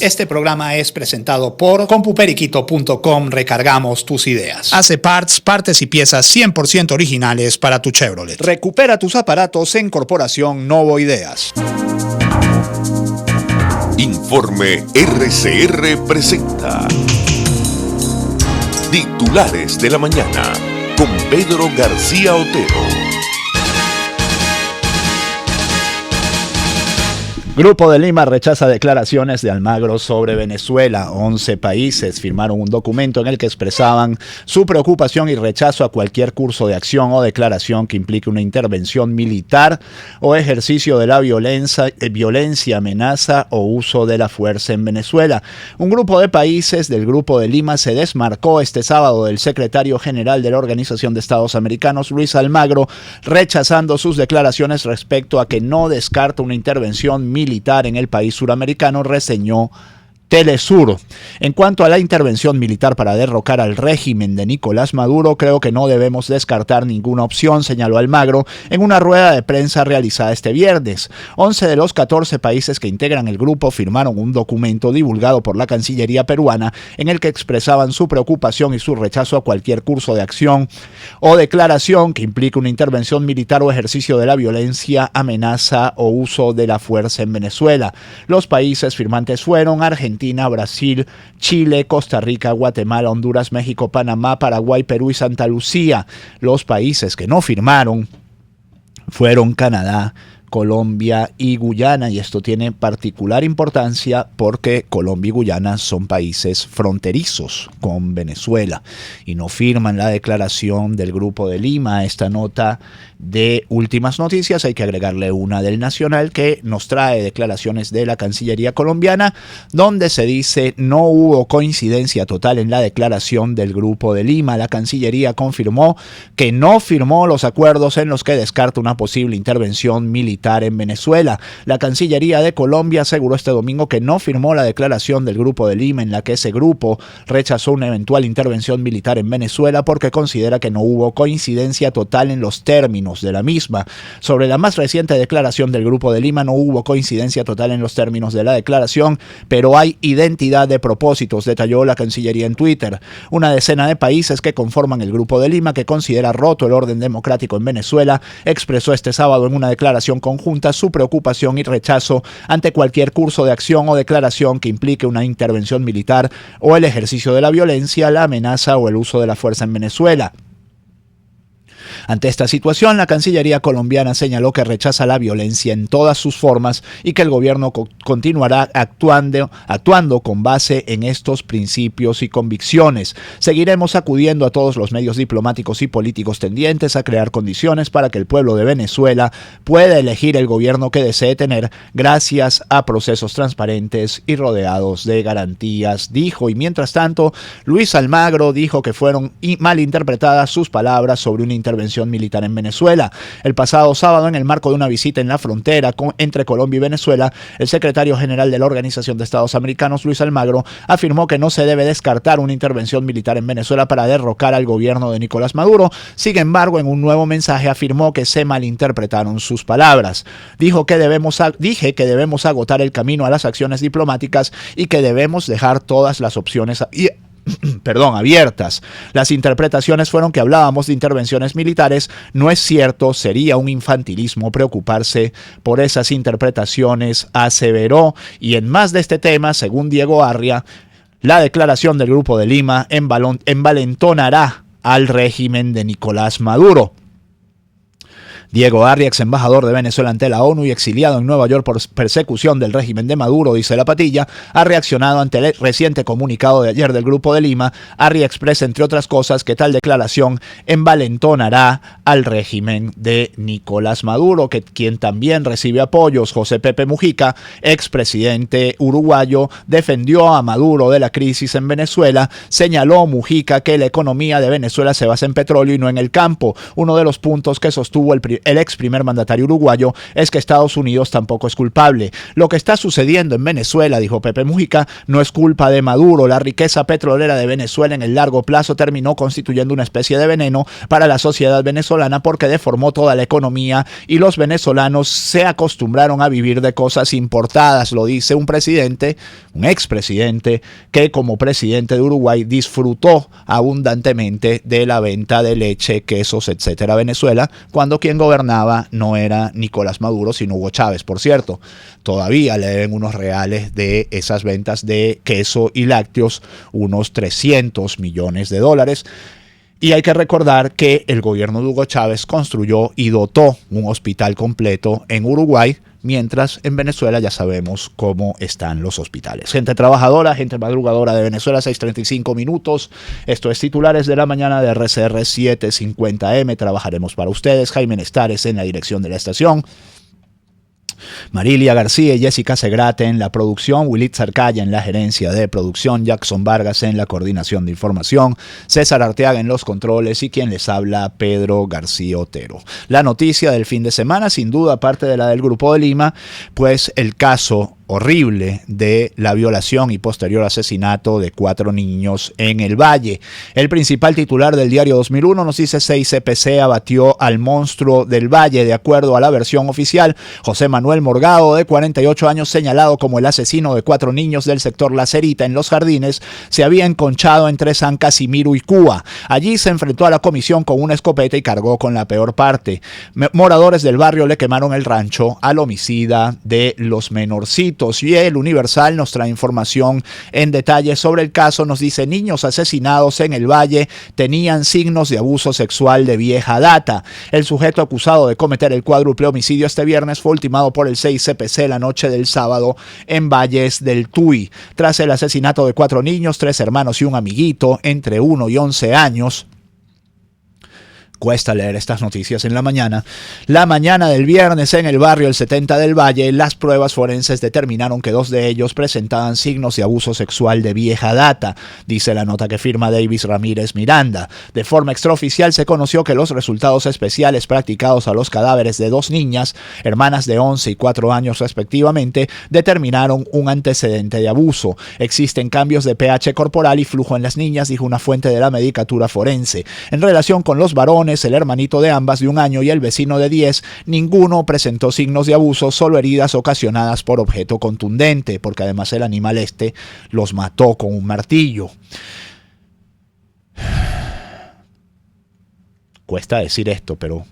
Este programa es presentado por compuperiquito.com. Recargamos tus ideas. Hace partes y piezas 100% originales para tu Chevrolet. Recupera tus aparatos en Corporación Novo Ideas. Informe RCR presenta Titulares de la Mañana con Pedro García Otero. Grupo de Lima rechaza declaraciones de Almagro sobre Venezuela. 11 países firmaron un documento en el que expresaban su preocupación y rechazo a cualquier curso de acción o declaración que implique una intervención militar o ejercicio de la violencia, amenaza o uso de la fuerza en Venezuela. Un grupo de países del Grupo de Lima se desmarcó este sábado del secretario general de la Organización de Estados Americanos, Luis Almagro, rechazando sus declaraciones respecto a que no descarta una intervención militar en el país suramericano, reseñó Telesur. En cuanto a la intervención militar para derrocar al régimen de Nicolás Maduro, creo que no debemos descartar ninguna opción, señaló Almagro en una rueda de prensa realizada este viernes. 11 de los 14 países que integran el grupo firmaron un documento divulgado por la Cancillería peruana en el que expresaban su preocupación y su rechazo a cualquier curso de acción o declaración que implique una intervención militar o ejercicio de la violencia, amenaza o uso de la fuerza en Venezuela. Los países firmantes fueron Argentina, Brasil, Chile, Costa Rica, Guatemala, Honduras, México, Panamá, Paraguay, Perú y Santa Lucía. Los países que no firmaron fueron Canadá, Colombia y Guyana, y esto tiene particular importancia porque Colombia y Guyana son países fronterizos con Venezuela y no firman la declaración del Grupo de Lima. Esta nota de Últimas Noticias hay que agregarle una del Nacional que nos trae declaraciones de la Cancillería colombiana donde se dice no hubo coincidencia total en la declaración del Grupo de Lima. La Cancillería confirmó que no firmó los acuerdos en los que descarta una posible intervención militar en Venezuela. La Cancillería de Colombia aseguró este domingo que no firmó la declaración del Grupo de Lima en la que ese grupo rechazó una eventual intervención militar en Venezuela porque considera que no hubo coincidencia total en los términos de la misma. Sobre la más reciente declaración del Grupo de Lima, no hubo coincidencia total en los términos de la declaración, pero hay identidad de propósitos, detalló la Cancillería en Twitter. Una decena de países que conforman el Grupo de Lima, que considera roto el orden democrático en Venezuela, expresó este sábado en una declaración conjunta su preocupación y rechazo ante cualquier curso de acción o declaración que implique una intervención militar o el ejercicio de la violencia, la amenaza o el uso de la fuerza en Venezuela. Ante esta situación, la Cancillería colombiana señaló que rechaza la violencia en todas sus formas y que el gobierno continuará actuando con base en estos principios y convicciones. Seguiremos acudiendo a todos los medios diplomáticos y políticos tendientes a crear condiciones para que el pueblo de Venezuela pueda elegir el gobierno que desee tener gracias a procesos transparentes y rodeados de garantías, dijo. Y mientras tanto, Luis Almagro dijo que fueron malinterpretadas sus palabras sobre una intervención militar en Venezuela. El pasado sábado, en el marco de una visita en la frontera entre Colombia y Venezuela, el secretario general de la Organización de Estados Americanos, Luis Almagro, afirmó que no se debe descartar una intervención militar en Venezuela para derrocar al gobierno de Nicolás Maduro. Sin embargo, en un nuevo mensaje afirmó que se malinterpretaron sus palabras. Dije que debemos agotar el camino a las acciones diplomáticas y que debemos dejar todas las opciones abiertas. Las interpretaciones fueron que hablábamos de intervenciones militares. No es cierto, sería un infantilismo preocuparse por esas interpretaciones, aseveró. Y en más de este tema, según Diego Arria, la declaración del Grupo de Lima envalentonará al régimen de Nicolás Maduro. Diego Arria, ex embajador de Venezuela ante la ONU y exiliado en Nueva York por persecución del régimen de Maduro, dice La Patilla, ha reaccionado ante el reciente comunicado de ayer del Grupo de Lima. Arria expresa, entre otras cosas, que tal declaración envalentonará al régimen de Nicolás Maduro, quien también recibe apoyos. José Pepe Mujica, expresidente uruguayo, defendió a Maduro de la crisis en Venezuela. Señaló Mujica que la economía de Venezuela se basa en petróleo y no en el campo, uno de los puntos que sostuvo el primer el ex primer mandatario uruguayo es que Estados Unidos tampoco es culpable. Lo que está sucediendo en Venezuela, dijo Pepe Mujica, no es culpa de Maduro. La riqueza petrolera de Venezuela en el largo plazo terminó constituyendo una especie de veneno para la sociedad venezolana porque deformó toda la economía y los venezolanos se acostumbraron a vivir de cosas importadas, lo dice un presidente, un expresidente, que como presidente de Uruguay disfrutó abundantemente de la venta de leche, quesos, etcétera, a Venezuela, cuando quien gobernaba no era Nicolás Maduro, sino Hugo Chávez. Por cierto, todavía le deben unos reales de esas ventas de queso y lácteos, unos 300 millones de dólares. Y hay que recordar que el gobierno de Hugo Chávez construyó y dotó un hospital completo en Uruguay, mientras en Venezuela ya sabemos cómo están los hospitales. Gente trabajadora, gente madrugadora de Venezuela, 6:35 minutos. Esto es Titulares de la Mañana de RCR 750M. Trabajaremos para ustedes. Jaime Nestares en la dirección de la estación. Marilia García y Jessica Segrate en la producción, Willit Zarcaya en la gerencia de producción, Jackson Vargas en la coordinación de información, César Arteaga en los controles y quien les habla, Pedro García Otero. La noticia del fin de semana, sin duda, aparte de la del Grupo de Lima, pues el caso horrible de la violación y posterior asesinato de 4 niños en el Valle. El principal titular del diario 2001 nos dice: 6 CPC abatió al monstruo del Valle. De acuerdo a la versión oficial, José Manuel Morgado, de 48 años, señalado como el asesino de 4 niños del sector La Cerita en Los Jardines, se había enconchado entre San Casimiro y Cuba. Allí se enfrentó a la comisión con una escopeta y cargó con la peor parte. Moradores del barrio le quemaron el rancho al homicida de los menorcitos. Y el Universal nos trae información en detalle sobre el caso. Nos dice: niños asesinados en el Valle tenían signos de abuso sexual de vieja data. El sujeto acusado de cometer el cuádruple homicidio este viernes fue ultimado por el 6 CPC la noche del sábado en Valles del Tuy. Tras el asesinato de 4 niños, 3 hermanos y un amiguito entre 1 y 11 años. Cuesta leer estas noticias en la mañana. La mañana del viernes, en el barrio El 70 del Valle, las pruebas forenses determinaron que 2 de ellos presentaban signos de abuso sexual de vieja data, dice la nota que firma Davis Ramírez Miranda. De forma extraoficial se conoció que los resultados especiales practicados a los cadáveres de 2 niñas, hermanas de 11 y 4 años respectivamente, determinaron un antecedente de abuso. Existen cambios de pH corporal y flujo en las niñas, dijo una fuente de la medicatura forense. En relación con los varones, el hermanito de ambas de 1 año y el vecino de 10, ninguno presentó signos de abuso, solo heridas ocasionadas por objeto contundente, porque además el animal los mató con un martillo. Cuesta decir esto, pero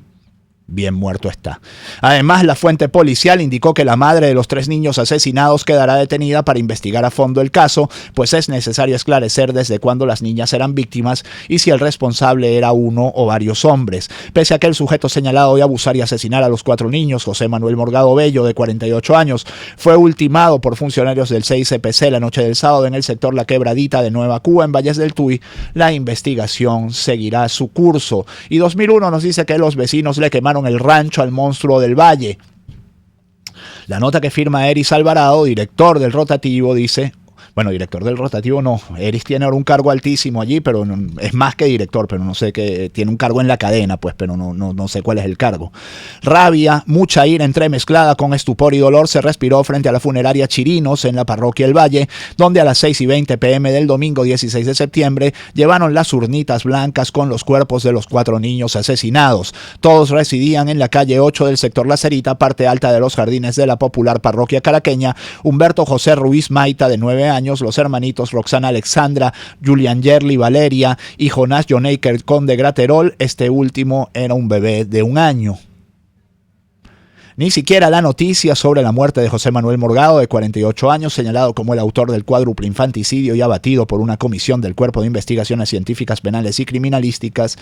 bien muerto está. Además, la fuente policial indicó que la madre de los 3 niños asesinados quedará detenida para investigar a fondo el caso, pues es necesario esclarecer desde cuándo las niñas eran víctimas y si el responsable era uno o varios hombres. Pese a que el sujeto señalado de abusar y asesinar a los 4 niños, José Manuel Morgado Bello, de 48 años, fue ultimado por funcionarios del 6 CPC la noche del sábado en el sector La Quebradita de Nueva Cuba, en Valles del Tuy, la investigación seguirá su curso. Y 2001 nos dice que los vecinos le quemaron el rancho al monstruo del Valle. La nota que firma Eris Alvarado, director del rotativo, dice... Bueno, director del rotativo no. Eris tiene ahora un cargo altísimo allí, pero no, es más que director, pero no sé qué. Tiene un cargo en la cadena, pues, pero no sé cuál es el cargo. Rabia, mucha ira entremezclada con estupor y dolor se respiró frente a la funeraria Chirinos en la parroquia El Valle, donde a las 6:20 p.m. del domingo 16 de septiembre llevaron las urnitas blancas con los cuerpos de los 4 niños asesinados. Todos residían en la calle 8 del sector La Cerita, parte alta de Los Jardines de la popular parroquia caraqueña. Humberto José Ruiz Maita, de 9 años, los hermanitos Roxana Alexandra, Julian Yerli Valeria y Jonás Joneiker Conde Graterol. Este último era un bebé de 1 año. Ni siquiera la noticia sobre la muerte de José Manuel Morgado, de 48 años, señalado como el autor del cuádruple infanticidio y abatido por una comisión del Cuerpo de Investigaciones Científicas Penales y Criminalísticas,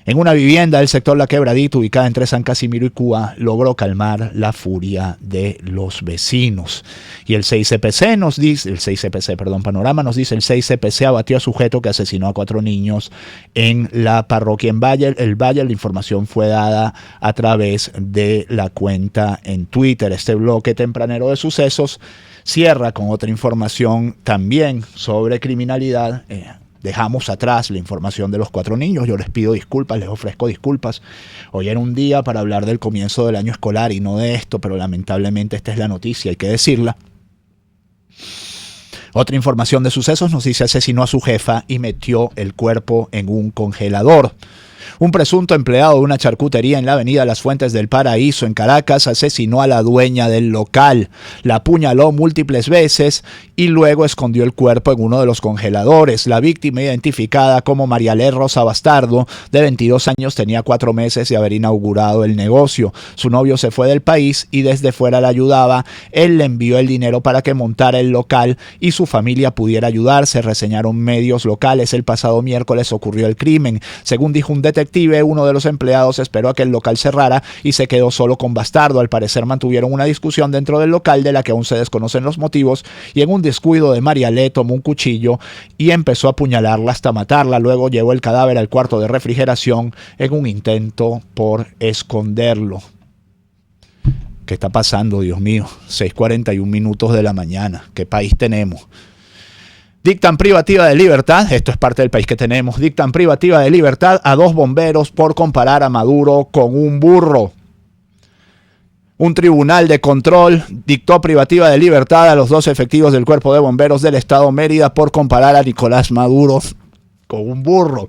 en una vivienda del sector La Quebradita, ubicada entre San Casimiro y Cuba, logró calmar la furia de los vecinos. Y el 6CPC nos dice, Panorama nos dice: el 6CPC abatió a sujeto que asesinó a 4 niños en la parroquia en Valle. El Valle, la información fue dada a través de la cuenta en Twitter. Este bloque tempranero de sucesos cierra con otra información también sobre criminalidad. Dejamos atrás la información de los 4 niños. Yo les pido disculpas, les ofrezco disculpas. Hoy era un día para hablar del comienzo del año escolar y no de esto, pero lamentablemente esta es la noticia, hay que decirla. Otra información de sucesos nos dice: asesinó a su jefa y metió el cuerpo en un congelador. Un presunto empleado de una charcutería en la avenida Las Fuentes del Paraíso, en Caracas, asesinó a la dueña del local. La apuñaló múltiples veces y luego escondió el cuerpo en uno de los congeladores. La víctima, identificada como Marialé Rosa Bastardo, de 22 años, tenía 4 meses de haber inaugurado el negocio. Su novio se fue del país y desde fuera la ayudaba. Él le envió el dinero para que montara el local y su familia pudiera ayudarse. Reseñaron medios locales. El pasado miércoles ocurrió el crimen. Según dijo un detective, uno de los empleados esperó a que el local cerrara y se quedó solo con Bastardo. Al parecer mantuvieron una discusión dentro del local de la que aún se desconocen los motivos, y en un descuido de Marialé tomó un cuchillo y empezó a apuñalarla hasta matarla. Luego llevó el cadáver al cuarto de refrigeración en un intento por esconderlo. ¿Qué está pasando, Dios mío? 6:41 de la mañana. ¿Qué país tenemos? Dictan privativa de libertad, esto es parte del país que tenemos, dictan privativa de libertad a 2 bomberos por comparar a Maduro con un burro. Un tribunal de control dictó privativa de libertad a los 2 efectivos del Cuerpo de Bomberos del Estado Mérida por comparar a Nicolás Maduro con un burro.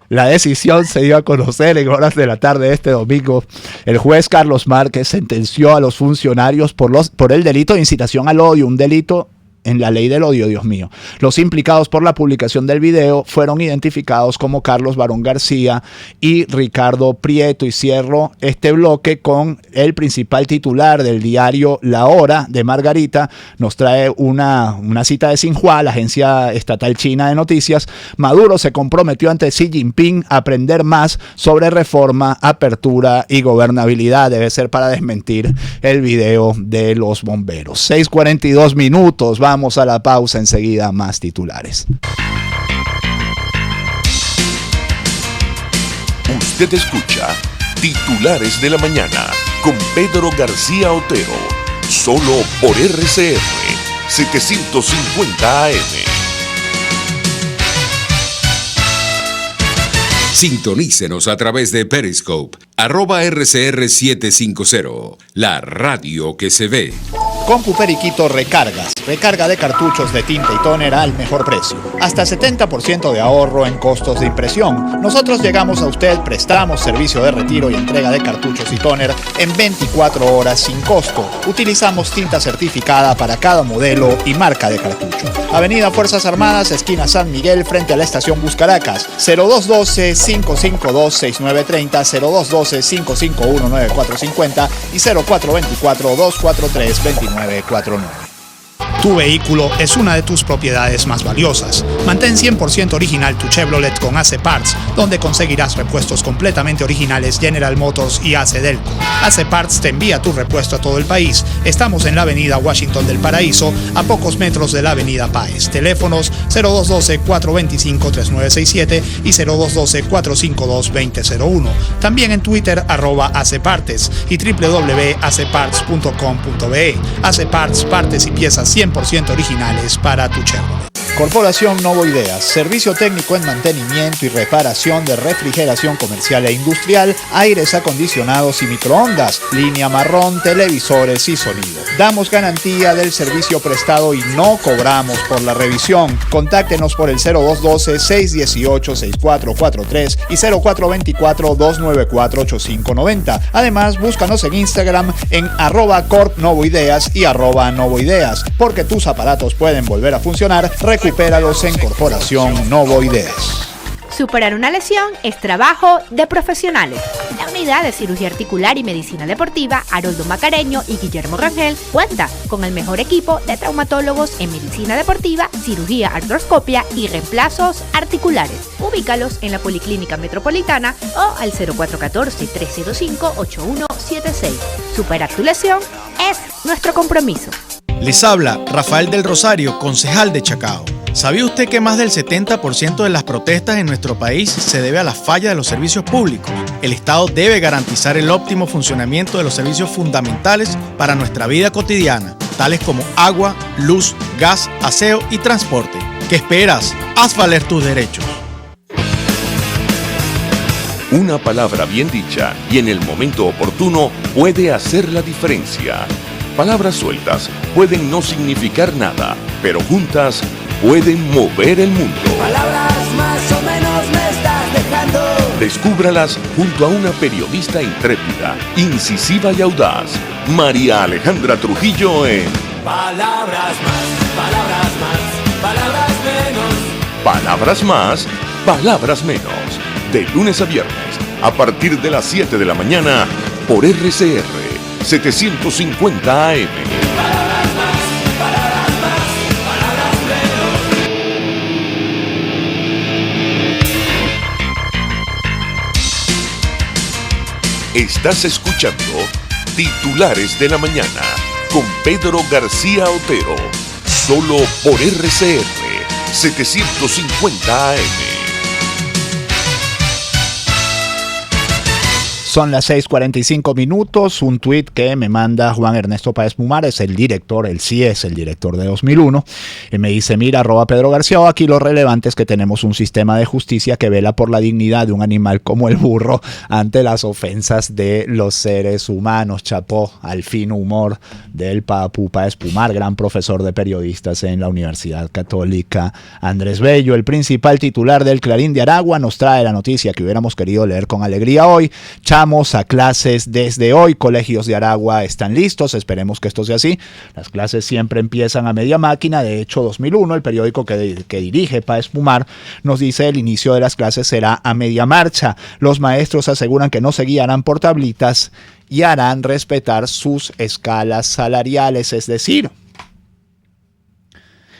La decisión se dio a conocer en horas de la tarde de este domingo. El juez Carlos Márquez sentenció a los funcionarios por el delito de incitación al odio, un delito en la ley del odio, Dios mío. Los implicados por la publicación del video fueron identificados como Carlos Barón García y Ricardo Prieto, y cierro este bloque con el principal titular del diario La Hora de Margarita. Nos trae una cita de Xinhua, la agencia estatal china de noticias. Maduro se comprometió ante Xi Jinping a aprender más sobre reforma, apertura y gobernabilidad. Debe ser para desmentir el video de los bomberos. 6:42. Vamos a la pausa, enseguida más titulares. Usted escucha Titulares de la Mañana con Pedro García Otero, solo por RCR 750 AM. Sintonícenos a través de Periscope, @RCR750, la radio que se ve. CompuPeriquito Recargas. Recarga de cartuchos de tinta y tóner al mejor precio. Hasta 70% de ahorro en costos de impresión. Nosotros llegamos a usted, prestamos servicio de retiro y entrega de cartuchos y tóner en 24 horas sin costo. Utilizamos tinta certificada para cada modelo y marca de cartucho. Avenida Fuerzas Armadas, esquina San Miguel, frente a la estación Bus Caracas. 0212-552-6930, 0212-551-9450 y 0424-243-2949. Tu vehículo es una de tus propiedades más valiosas. Mantén 100% original tu Chevrolet con AC Parts, donde conseguirás repuestos completamente originales General Motors y AC Delco. AC Parts te envía tu repuesto a todo el país. Estamos en la avenida Washington del Paraíso, a pocos metros de la avenida Páez. Teléfonos 0212-425-3967 y 0212-452-2001. También en Twitter @ACPartes y www.acparts.com.be. AC Parts, partes y piezas 100% originales para tu Chevrolet. Corporación Novo Ideas, servicio técnico en mantenimiento y reparación de refrigeración comercial e industrial, aires acondicionados y microondas, línea marrón, televisores y sonido. Damos garantía del servicio prestado y no cobramos por la revisión. Contáctenos por el 0212-618-6443 y 0424-294-8590. Además, búscanos en Instagram en @corpnovoideas y @novoideas. Porque tus aparatos pueden volver a funcionar, recupéralos en Corporación Novo Ideas. Superar una lesión es trabajo de profesionales. La unidad de cirugía articular y medicina deportiva Haroldo Macareño y Guillermo Rangel cuenta con el mejor equipo de traumatólogos en medicina deportiva, cirugía artroscopia y reemplazos articulares. Ubícalos en la Policlínica Metropolitana o al 0414-305-8176. Superar tu lesión es nuestro compromiso. Les habla Rafael del Rosario, concejal de Chacao. ¿Sabía usted que más del 70% de las protestas en nuestro país se debe a la falla de los servicios públicos? El Estado debe garantizar el óptimo funcionamiento de los servicios fundamentales para nuestra vida cotidiana, tales como agua, luz, gas, aseo y transporte. ¿Qué esperas? Haz valer tus derechos. Una palabra bien dicha y en el momento oportuno puede hacer la diferencia. Palabras sueltas pueden no significar nada, pero juntas pueden mover el mundo. Palabras más o menos me estás dejando. Descúbralas junto a una periodista intrépida, incisiva y audaz, María Alejandra Trujillo en Palabras más, palabras más, palabras menos. Palabras más, palabras menos. De lunes a viernes, a partir de las 7 de la mañana, por RCR 750 AM. Palabras más, palabras menos. Estás escuchando Titulares de la Mañana con Pedro García Otero, solo por RCR 750 AM. Son las 6:45 minutos. Un tuit que me manda Juan Ernesto Páez Mumar, es el director, él sí es el director de 2001. Y me dice: mira, @Pedro García, aquí lo relevante es que tenemos un sistema de justicia que vela por la dignidad de un animal como el burro ante las ofensas de los seres humanos. Chapó al fino humor del Papu Páez Mumar, gran profesor de periodistas en la Universidad Católica Andrés Bello. El principal titular del Clarín de Aragua nos trae la noticia que hubiéramos querido leer con alegría hoy. A clases desde hoy. Colegios de Aragua están listos, esperemos que esto sea así. Las clases siempre empiezan a media máquina. De hecho, 2001, el periódico que dirige Páez Mumar, nos dice el inicio de las clases será a media marcha. Los maestros aseguran que no se guiarán por tablitas y harán respetar sus escalas salariales, es decir,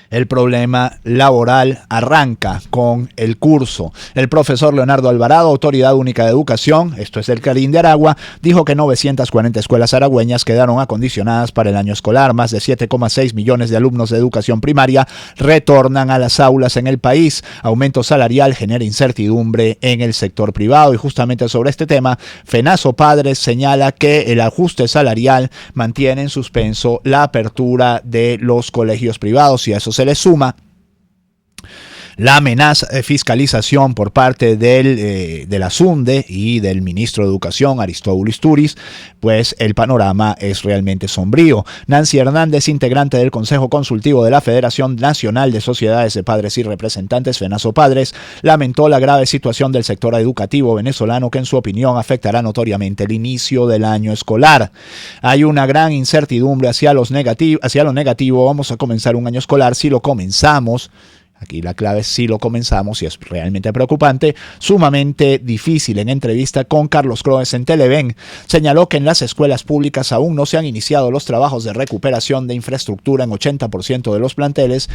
el problema laboral arranca con el curso. El profesor Leonardo Alvarado, Autoridad Única de Educación, esto es del Clarín de Aragua, dijo que 940 escuelas aragüeñas quedaron acondicionadas para el año escolar. Más de 7,6 millones de alumnos de educación primaria retornan a las aulas en el país. Aumento salarial genera incertidumbre en el sector privado. Y justamente sobre este tema, FENASO Padres señala que el ajuste salarial mantiene en suspenso la apertura de los colegios privados, y a eso se le suma la amenaza de fiscalización por parte de la SUNDE y del ministro de Educación, Aristóbulo Isturiz, pues el panorama es realmente sombrío. Nancy Hernández, integrante del Consejo Consultivo de la Federación Nacional de Sociedades de Padres y Representantes, FENASO Padres, lamentó la grave situación del sector educativo venezolano, que en su opinión afectará notoriamente el inicio del año escolar. Hay una gran incertidumbre hacia lo negativo. Vamos a comenzar un año escolar, si lo comenzamos. Aquí la clave es si lo comenzamos, y es realmente preocupante, sumamente difícil. En entrevista con Carlos Croes en Televen, señaló que en las escuelas públicas aún no se han iniciado los trabajos de recuperación de infraestructura en 80% de los planteles,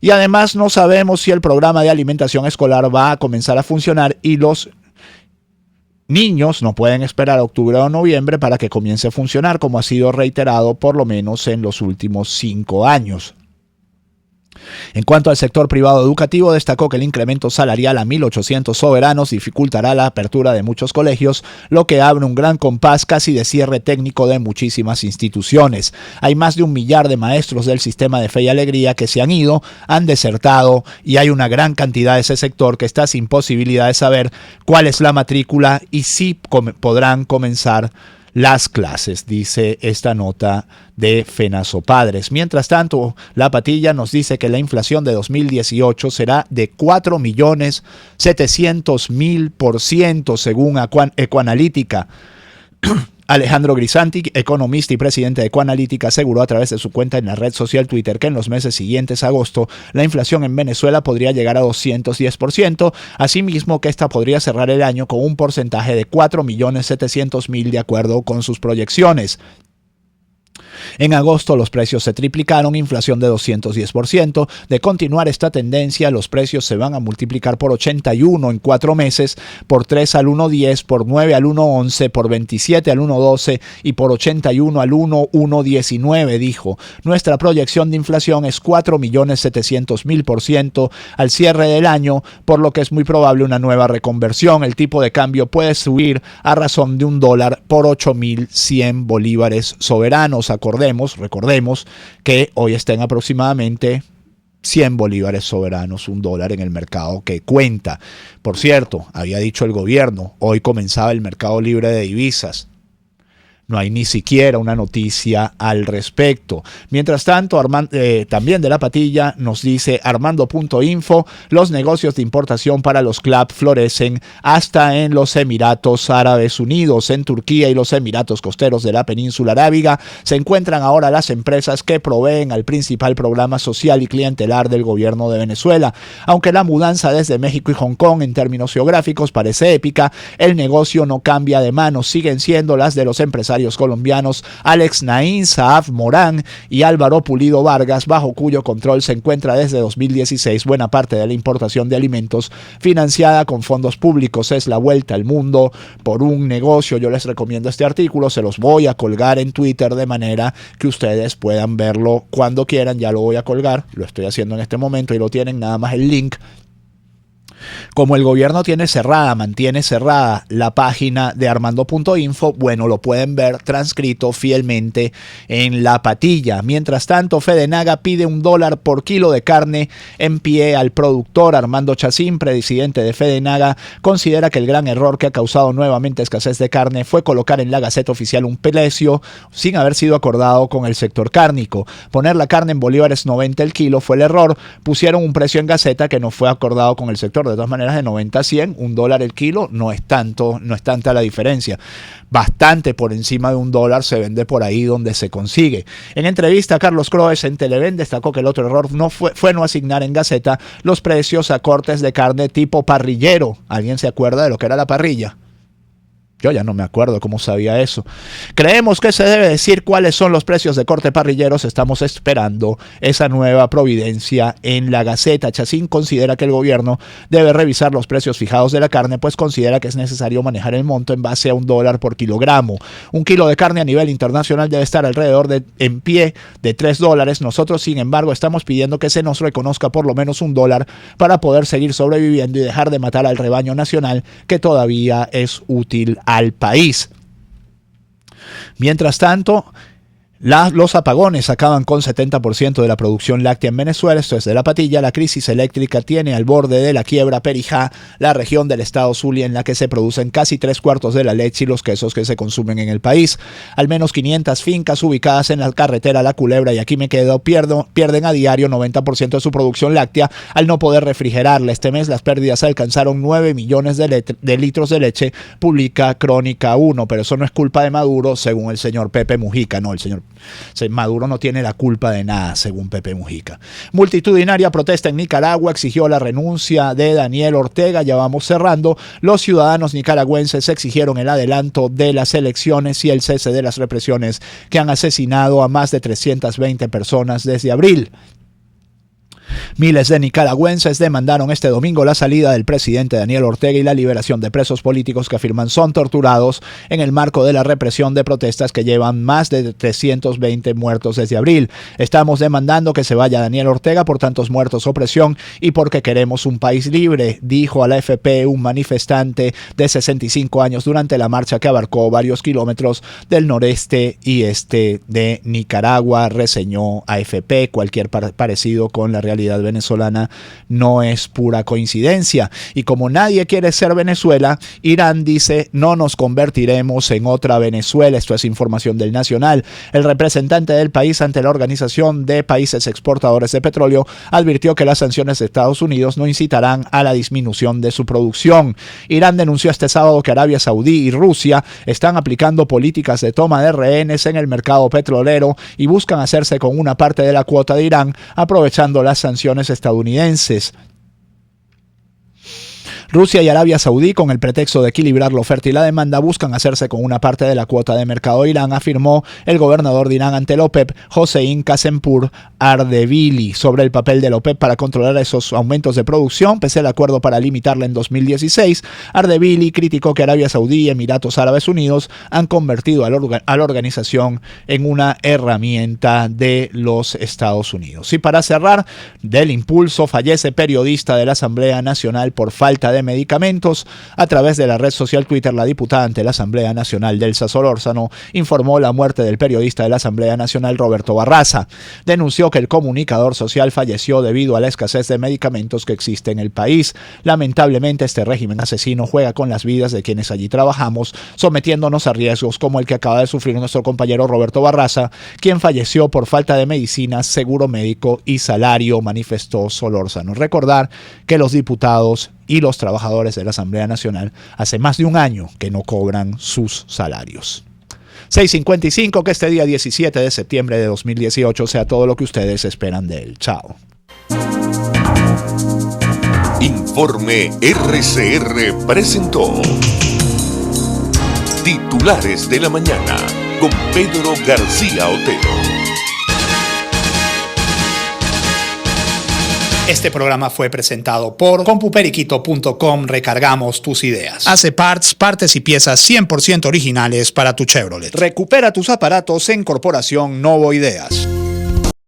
y además no sabemos si el programa de alimentación escolar va a comenzar a funcionar, y los niños no pueden esperar a octubre o noviembre para que comience a funcionar, como ha sido reiterado por lo menos en los últimos 5 años. En cuanto al sector privado educativo, destacó que el incremento salarial a 1.800 soberanos dificultará la apertura de muchos colegios, lo que abre un gran compás casi de cierre técnico de muchísimas instituciones. Hay más de 1 millar de maestros del sistema de Fe y Alegría que se han ido, han desertado, y hay una gran cantidad de ese sector que está sin posibilidad de saber cuál es la matrícula y si podrán comenzar las clases, dice esta nota de FENASO Padres. Mientras tanto, La Patilla nos dice que la inflación de 2018 será de 4.700.000%, según Ecoanalítica. Alejandro Grisanti, economista y presidente de Ecoanalítica, aseguró a través de su cuenta en la red social Twitter que en los meses siguientes a agosto la inflación en Venezuela podría llegar a 210%, asimismo que esta podría cerrar el año con un porcentaje de 4.700.000 de acuerdo con sus proyecciones. En agosto los precios se triplicaron, inflación de 210%. De continuar esta tendencia, los precios se van a multiplicar por 81 en 4 meses, por 3 al 1.10, por 9 al 1.11, por 27 al 1.12 y por 81 al 1.19, dijo. Nuestra proyección de inflación es 4.700.000% al cierre del año, por lo que es muy probable una nueva reconversión. El tipo de cambio puede subir a razón de $1 por 8.100 bolívares soberanos. Recordemos que hoy está en aproximadamente 100 bolívares soberanos, $1 en el mercado que cuenta. Por cierto, había dicho el gobierno, hoy comenzaba el mercado libre de divisas. No hay ni siquiera una noticia al respecto. Mientras tanto, también de la Patilla nos dice Armando.info, los negocios de importación para los CLAP florecen hasta en los Emiratos Árabes Unidos. En Turquía y los Emiratos Costeros de la Península Arábiga se encuentran ahora las empresas que proveen al principal programa social y clientelar del gobierno de Venezuela. Aunque la mudanza desde México y Hong Kong en términos geográficos parece épica, el negocio no cambia de manos. Siguen siendo las de los empresarios colombianos Alex Naín, Saaf Morán y Álvaro Pulido Vargas, bajo cuyo control se encuentra desde 2016 buena parte de la importación de alimentos financiada con fondos públicos. Es la vuelta al mundo por un negocio. Yo les recomiendo este artículo, se los voy a colgar en Twitter de manera que ustedes puedan verlo cuando quieran. Ya lo voy a colgar, lo estoy haciendo en este momento y lo tienen, nada más el link. Como el gobierno mantiene cerrada la página de Armando.info, bueno, lo pueden ver transcrito fielmente en La Patilla. Mientras tanto, Fedenaga pide $1 por kilo de carne en pie al productor. Armando Chacín, presidente de Fedenaga, considera que el gran error que ha causado nuevamente escasez de carne fue colocar en la Gaceta Oficial un precio sin haber sido acordado con el sector cárnico. Poner la carne en bolívares 90 el kilo fue el error. Pusieron un precio en Gaceta que no fue acordado con el sector. De todas maneras, de 90 a 100, $1 el kilo, no es tanta la diferencia. Bastante por encima de $1 se vende por ahí donde se consigue. En entrevista, Carlos Croes en Televen destacó que el otro error fue no asignar en Gaceta los precios a cortes de carne tipo parrillero. ¿Alguien se acuerda de lo que era la parrilla? Yo ya no me acuerdo cómo sabía eso. Creemos que se debe decir cuáles son los precios de corte parrilleros. Estamos esperando esa nueva providencia en la Gaceta. Chacín considera que el gobierno debe revisar los precios fijados de la carne, pues considera que es necesario manejar el monto en base a $1 por kilogramo. Un kilo de carne a nivel internacional debe estar alrededor en pie de $3. Nosotros, sin embargo, estamos pidiendo que se nos reconozca por lo menos $1 para poder seguir sobreviviendo y dejar de matar al rebaño nacional que todavía es útil al país. Mientras tanto, los apagones acaban con 70% de la producción láctea en Venezuela. Esto es de La Patilla. La crisis eléctrica tiene al borde de la quiebra Perijá, la región del estado Zulia en la que se producen casi 3/4 de la leche y los quesos que se consumen en el país. Al menos 500 fincas ubicadas en la carretera La Culebra y Aquí Me Quedo pierden a diario 90% de su producción láctea al no poder refrigerarla. Este mes las pérdidas alcanzaron 9 millones de litros de leche, publica Crónica 1. Pero eso no es culpa de Maduro, según el señor Pepe Mujica. No, Maduro no tiene la culpa de nada, según Pepe Mujica. Multitudinaria protesta en Nicaragua exigió la renuncia de Daniel Ortega. Ya vamos cerrando. Los ciudadanos nicaragüenses exigieron el adelanto de las elecciones y el cese de las represiones que han asesinado a más de 320 personas desde abril. Miles de nicaragüenses demandaron este domingo la salida del presidente Daniel Ortega y la liberación de presos políticos que afirman son torturados en el marco de la represión de protestas que llevan más de 320 muertos desde abril. Estamos demandando que se vaya Daniel Ortega por tantos muertos, opresión y porque queremos un país libre, dijo a la AFP un manifestante de 65 años durante la marcha que abarcó varios kilómetros del noreste y este de Nicaragua. Reseñó AFP. Cualquier parecido con la realidad venezolana no es pura coincidencia. Y como nadie quiere ser Venezuela, Irán dice no nos convertiremos en otra Venezuela. Esto es información del Nacional. El representante del país ante la Organización de Países Exportadores de Petróleo advirtió que las sanciones de Estados Unidos no incitarán a la disminución de su producción. Irán denunció este sábado que Arabia Saudí y Rusia están aplicando políticas de toma de rehenes en el mercado petrolero y buscan hacerse con una parte de la cuota de Irán, aprovechando las sanciones estadounidenses. Rusia y Arabia Saudí, con el pretexto de equilibrar la oferta y la demanda, buscan hacerse con una parte de la cuota de mercado de Irán, afirmó el gobernador de Irán ante la OPEP, Hossein Kasempur Ardebili, sobre el papel de la OPEP para controlar esos aumentos de producción, pese al acuerdo para limitarla en 2016. Ardebili criticó que Arabia Saudí y Emiratos Árabes Unidos han convertido a la organización en una herramienta de los Estados Unidos. Y para cerrar, del impulso fallece periodista de la Asamblea Nacional por falta de de medicamentos. A través de la red social Twitter, la diputada ante la Asamblea Nacional, Delsa Solórzano, informó la muerte del periodista de la Asamblea Nacional, Roberto Barraza. Denunció que el comunicador social falleció debido a la escasez de medicamentos que existe en el país. Lamentablemente, este régimen asesino juega con las vidas de quienes allí trabajamos, sometiéndonos a riesgos como el que acaba de sufrir nuestro compañero Roberto Barraza, quien falleció por falta de medicinas, seguro médico y salario, manifestó Solórzano. Recordar que los diputados y los trabajadores de la Asamblea Nacional hace más de un año que no cobran sus salarios. 6:55, que este día 17 de septiembre de 2018 sea todo lo que ustedes esperan de él. Chao. Informe RCR presentó Titulares de la Mañana con Pedro García Otero. Este programa fue presentado por compuperiquito.com. Recargamos tus ideas. Hace partes y piezas 100% originales para tu Chevrolet. Recupera tus aparatos en Corporación Novo Ideas.